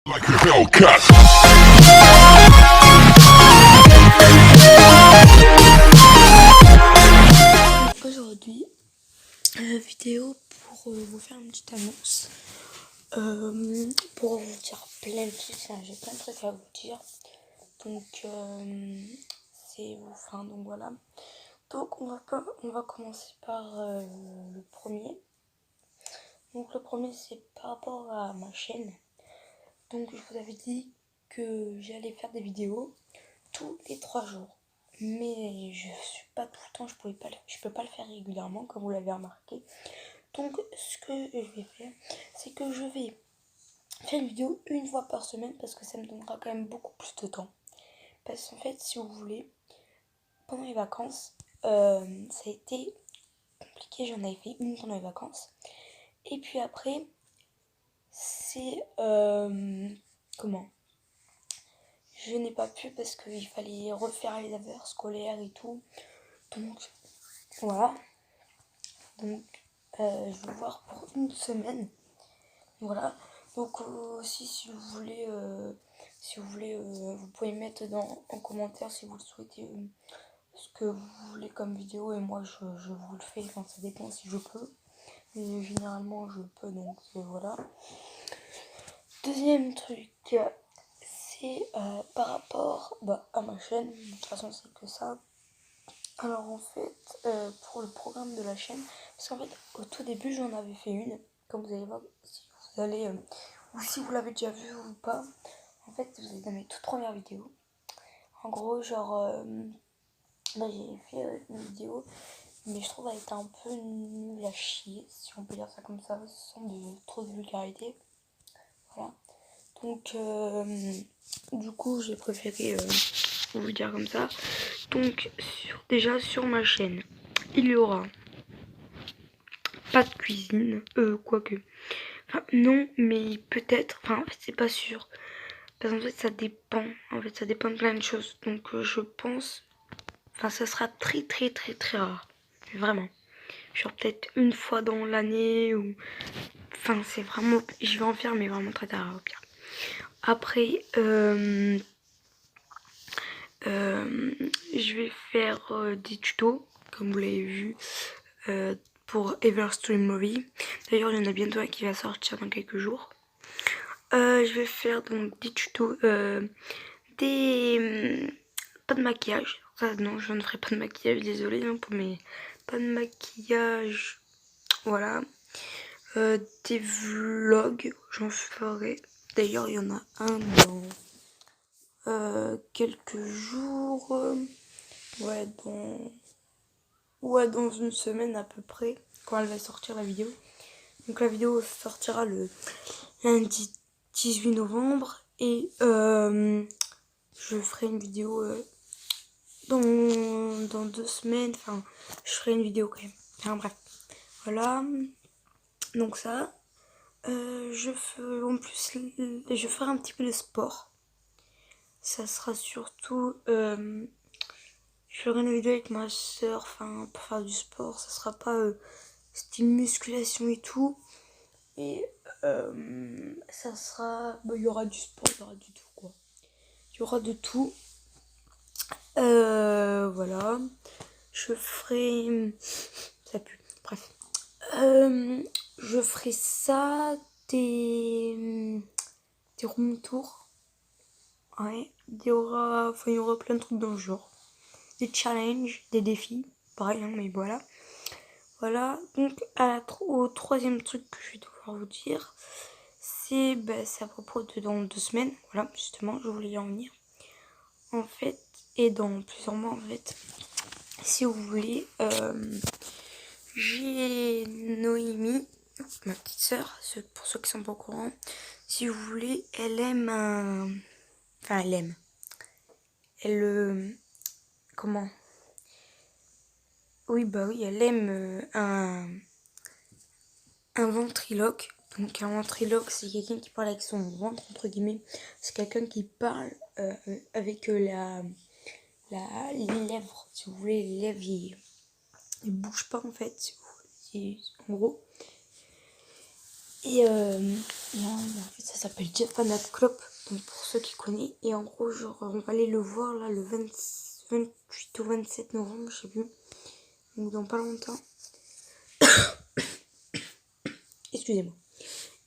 Like a Hellcat. Aujourd'hui, vidéo pour vous faire une petite annonce. Pour vous dire plein de trucs, j'ai plein de trucs à vous dire. Donc, donc voilà. Donc on va commencer par le premier. Donc le premier c'est par rapport à ma chaîne. Donc je vous avais dit que j'allais faire des vidéos tous les 3 jours. Mais je suis pas tout le temps, je peux pas le faire régulièrement comme vous l'avez remarqué. Donc ce que je vais faire, c'est que je vais faire une vidéo une fois par semaine parce que ça me donnera quand même beaucoup plus de temps. Parce qu'en fait, si vous voulez, pendant les vacances, ça a été compliqué, j'en avais fait une pendant les vacances. Et puis après, c'est... comment je n'ai pas pu parce qu'il fallait refaire les affaires scolaires et tout. Donc, voilà. Donc, je vais voir pour une semaine. Voilà. Donc, aussi, si vous voulez, vous pouvez mettre en commentaire si vous le souhaitez ce que vous voulez comme vidéo. Et moi, je vous le fais. Enfin, ça dépend si je peux. Mais généralement, je peux. Donc, voilà. Deuxième truc, c'est par rapport à ma chaîne. De toute façon, c'est que ça. Alors en fait, pour le programme de la chaîne, parce qu'en fait, au tout début, j'en avais fait une. Comme vous allez voir, si vous allez, ou si vous l'avez déjà vu ou pas, en fait, vous êtes dans mes toutes premières vidéos. En gros, genre, j'ai fait une vidéo, mais je trouve qu'elle était un peu nulle à chier, si on peut dire ça comme ça, sans trop de vulgarité. Voilà. Donc, du coup, j'ai préféré vous dire comme ça. Donc, déjà sur ma chaîne, il y aura pas de cuisine, quoique. Enfin, non, mais peut-être. Enfin, en fait, c'est pas sûr. Parce qu'en fait, ça dépend. En fait, ça dépend de plein de choses. Donc, je pense. Enfin, ça sera très, très, très, très rare. Vraiment. Genre, peut-être une fois dans l'année ou. Enfin, c'est vraiment. Je vais en faire, mais vraiment très, très rare au pire. Après, je vais faire des tutos, comme vous l'avez vu, pour Everstream Movie. D'ailleurs, il y en a bientôt un qui va sortir dans quelques jours. Je vais faire donc des tutos, pas de maquillage. Ça, non, je ne ferai pas de maquillage, désolé pour mes pas de maquillage. Voilà. Des vlogs, j'en ferai. D'ailleurs, il y en a un dans quelques jours. Ouais, dans une semaine à peu près, quand elle va sortir la vidéo. Donc la vidéo sortira le lundi 18 novembre et je ferai une vidéo dans 2 semaines. Enfin, je ferai une vidéo quand même. Enfin bref, voilà. Donc ça, en plus, je ferai un petit peu de sport. Ça sera surtout, je ferai une vidéo avec ma soeur, enfin pour faire du sport. Ça sera pas style musculation et tout. Et ça sera, il y aura du sport, il y aura du tout quoi. Il y aura de tout. Voilà. Je ferai, ça pue. Bref. Je ferai ça, des room tours. Ouais. Il y aura plein de trucs dans le genre. Des challenges, des défis. Pareil, hein, mais voilà. Voilà. Donc, au troisième truc que je vais devoir vous dire, c'est à propos de dans 2 semaines. Voilà, justement, je voulais y en venir. En fait, et dans plusieurs mois, en fait, si vous voulez, j'ai Noémie, ma petite sœur, pour ceux qui sont pas au courant. Si vous voulez, elle aime un... Enfin, elle aime. Elle... comment Oui, oui, elle aime un ventriloque. Donc un ventriloque, c'est quelqu'un qui parle avec son ventre, entre guillemets. C'est quelqu'un qui parle avec les lèvres. Si vous voulez, les lèvres, ils bougent pas en fait. En gros. En fait, ça s'appelle Japana Club, donc pour ceux qui connaissent. Et en gros, genre, on va aller le voir là le 28 ou 27 novembre, je sais plus. Donc dans pas longtemps. Excusez-moi.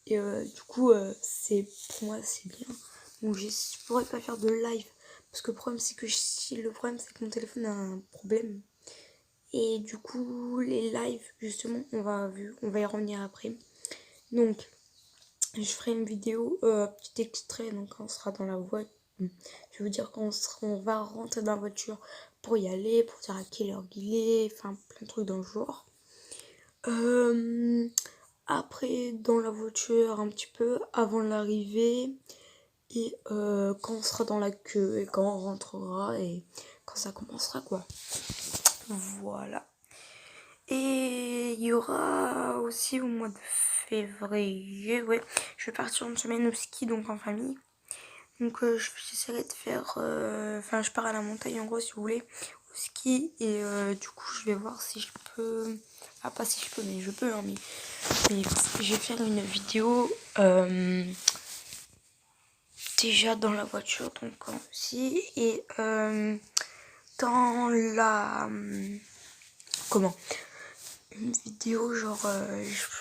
Et du coup, pour moi, c'est bien. Donc je pourrais pas faire de live. Parce que le problème, c'est que mon téléphone a un problème. Et du coup, les lives, justement, on va y revenir après. Donc, je ferai une vidéo, petit extrait, donc quand on sera dans la voiture. Je veux dire on va rentrer dans la voiture pour y aller, pour dire à quelle heure il est, enfin plein de trucs dans le genre. Après, dans la voiture, un petit peu avant l'arrivée, et quand on sera dans la queue, et quand on rentrera, et quand ça commencera, quoi. Voilà. Et il y aura aussi au mois de février, ouais, je vais partir une semaine au ski, donc en famille. Donc j'essaierai de faire, enfin je pars à la montagne en gros si vous voulez, au ski, et du coup je vais voir si je peux, ah pas si je peux mais je peux, hein, mais je vais faire une vidéo déjà dans la voiture, donc aussi, et dans la, comment, une vidéo genre,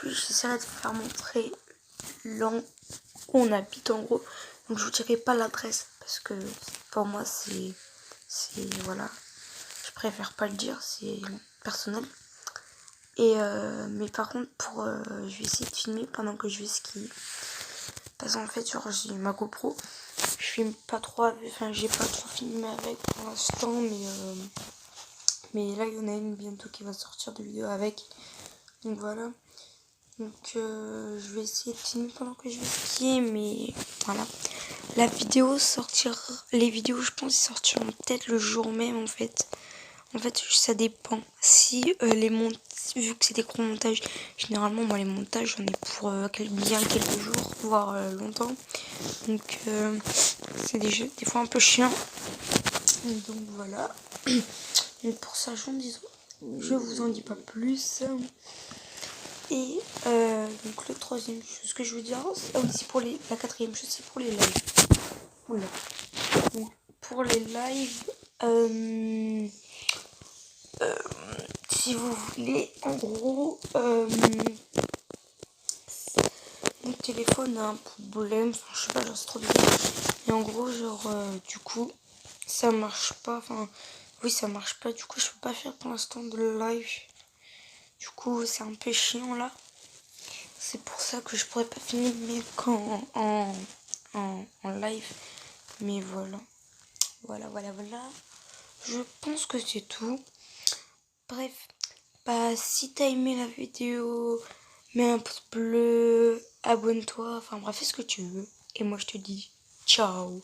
j'essaierai de faire montrer où on habite en gros, donc je vous dirai pas l'adresse parce que pour moi c'est voilà, je préfère pas le dire, c'est personnel. Et mais par contre je vais essayer de filmer pendant que je vais skier, parce qu'en fait genre j'ai ma GoPro, je filme pas trop, enfin j'ai pas trop filmé avec pour l'instant, mais là il y en a une bientôt qui va sortir de vidéo avec, donc voilà. Donc je vais essayer de filmer pendant que je vais skier, mais voilà. La vidéo sortira, les vidéos je pense ils sortiront peut-être le jour même en fait. En fait ça dépend. Si vu que c'est des gros montages, généralement moi les montages j'en ai pour bien quelques jours, voire longtemps. Donc c'est des fois un peu chiant. Donc voilà. Donc pour ça je vous en dis pas plus. Et donc le troisième chose que je veux dire, c'est pour la quatrième chose, c'est pour les lives. Oula. Donc pour les lives, si vous voulez, en gros, mon téléphone a un problème, enfin je sais pas, genre c'est trop bizarre. Et en gros, genre, du coup, ça marche pas, enfin, oui, ça marche pas, du coup, je peux pas faire pour l'instant de live. Du coup, c'est un peu chiant là. C'est pour ça que je pourrais pas filmer quand en live. Mais voilà. Voilà. Je pense que c'est tout. Bref. Bah, si t'as aimé la vidéo, mets un pouce bleu, abonne-toi. Enfin bref, fais ce que tu veux. Et moi, je te dis ciao.